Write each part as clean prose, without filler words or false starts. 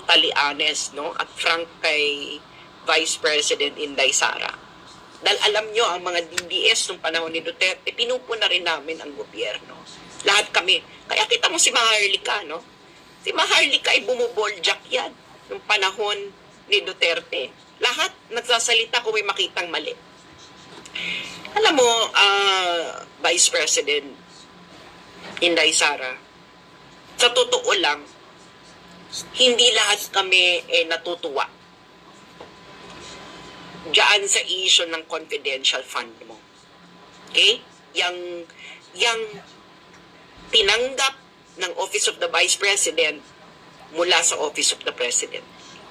totally honest, no, at frank kay Vice President Inday Sara. Dahil alam nyo, ang mga DDS nung panahon ni Duterte, pinupuna rin namin ang gobyerno. Lahat kami. Kaya kita mo si Maharlika, no? Si Maharlika ay bumuboljak yan nung panahon ni Duterte. Lahat nagsasalita kung may makitang mali. Alam mo, Vice President Inday Sara, sa totoo lang, hindi lahat kami natutuwa diyan sa issue ng confidential fund mo. Okay? Yang tinanggap ng Office of the Vice President mula sa Office of the President.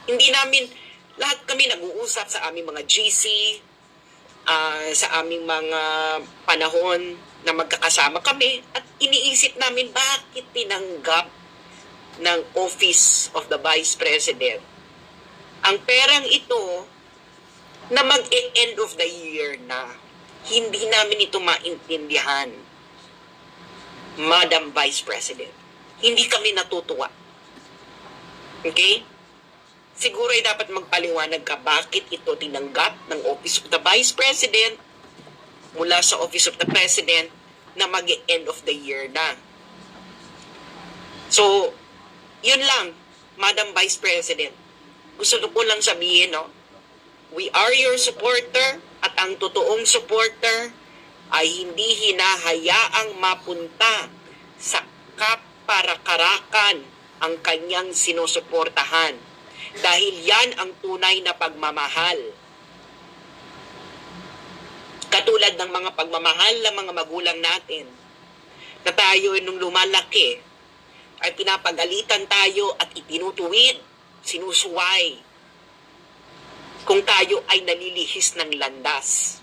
Hindi namin, lahat kami nag-uusap sa aming mga GC, sa aming mga panahon na magkakasama kami, at iniisip namin bakit tinanggap ng Office of the Vice President ang perang ito na mag-end of the year na. Hindi namin ito maintindihan, Madam Vice President. Hindi kami natutuwa. Okay? Siguro ay dapat magpaliwanag ka bakit ito tinanggap ng Office of the Vice President mula sa Office of the President na mag-end of the year na. So, yun lang, Madam Vice President. Gusto ko lang sabihin, no? We are your supporter, at ang totoong supporter ay hindi hinahayaang mapunta sa kaparakarakan ang kanyang sinusuportahan. Dahil yan ang tunay na pagmamahal. Katulad ng mga pagmamahal ng mga magulang natin, na tayo nung lumalaki, ay pinapagalitan tayo at itinutuwid, sinusuway, kung tayo ay nalilihis ng landas.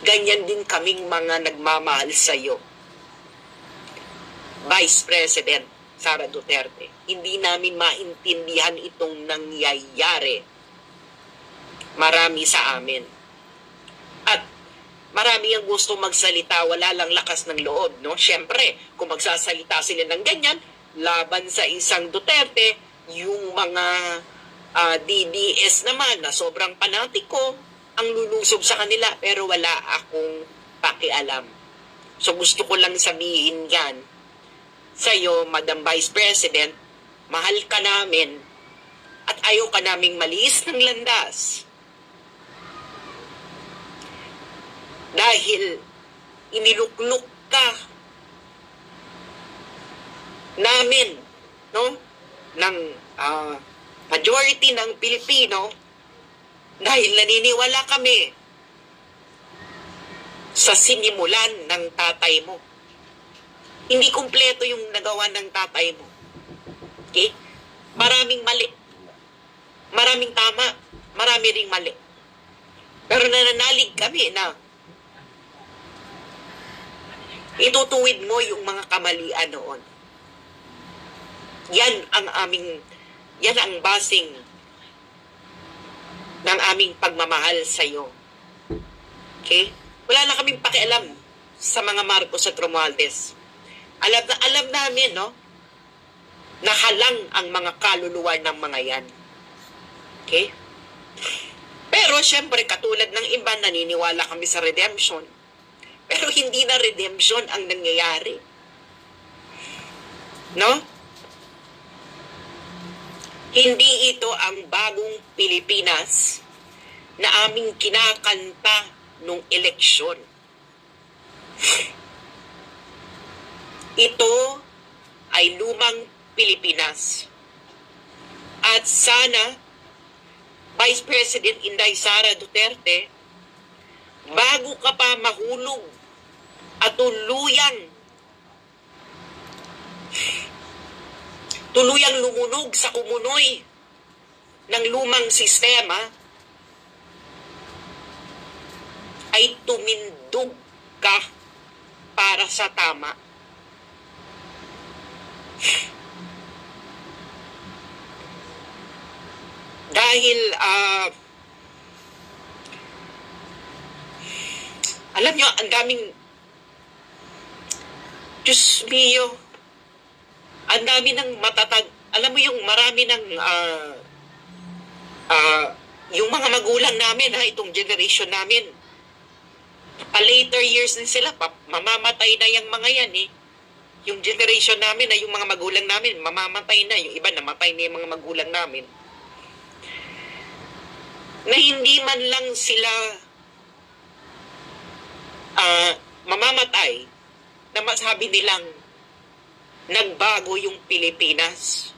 Ganyan din kaming mga nagmamahal sa iyo, Vice President Sara Duterte. Hindi namin maintindihan itong nangyayari. Marami sa amin. At marami ang gusto magsalita, wala lang lakas ng loob, no? Siyempre, kung magsasalita sila ng ganyan, laban sa isang Duterte, yung mga DDS naman na sobrang panatiko ang lulusob sa kanila, pero wala akong pakialam. So gusto ko lang sabihin yan sa iyo, Madam Vice President, mahal ka namin at ayaw ka naming malis ng landas. Dahil inilukluk ka namin, no, ng majority ng Pilipino, dahil naniniwala kami sa sinimulan ng tatay mo. Hindi kumpleto yung nagawa ng tatay mo. Okay? Maraming mali. Maraming tama. Marami ring mali. Pero nananalig kami na itutuwid mo yung mga kamalian noon. Yan ang basing ng aming pagmamahal sa iyo. Okay? Wala na kaming pakialam sa mga Marcos at Romualdez. Alam namin, no? Nahalang ang mga kaluluwa ng mga yan. Okay? Pero, syempre, katulad ng iba, naniniwala kami sa redemption. Pero hindi na redemption ang nangyayari. No? Hindi ito ang bagong Pilipinas na aming kinakanta nung eleksyon. Ito ay lumang Pilipinas. At sana, Vice President Inday Sara Duterte, bago ka pa mahulog at tuluyang lumunog sa kumunoy ng lumang sistema, ay tumindog ka para sa tama. Dahil, alam nyo, ang daming, Diyos mio, ang dami ng matatag, alam mo yung marami ng yung mga magulang namin, itong generation namin, later years din sila, mamamatay na yung mga yan eh. Yung generation namin na yung mga magulang namin, mamamatay na. Yung iba namatay na yung mga magulang namin. Na hindi man lang sila mamamatay na masabi nilang nagbago yung Pilipinas.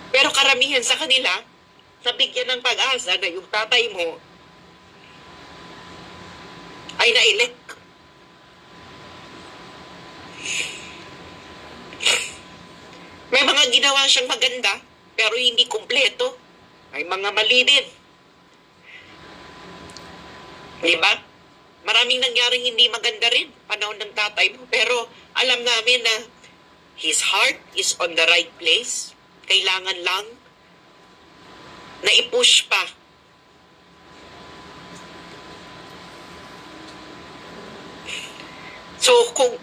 Pero karamihan sa kanila, nabigyan ng pag-asa na yung tatay mo ay na-elect. May mga ginawa siyang maganda, pero hindi kumpleto. May mga mali din. Diba? Maraming nangyaring hindi maganda rin panahon ng tatay mo. Pero alam namin na his heart is on the right place. Kailangan lang na i-push pa. So kung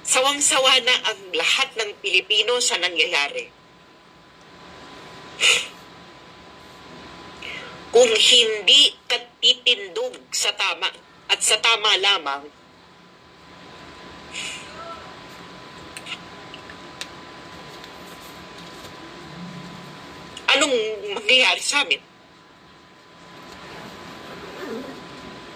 sawang-sawa na ang lahat ng Pilipino sa nangyayari. Kung hindi ka titindog sa tama at sa tama lamang, anong mangyayari sa amin?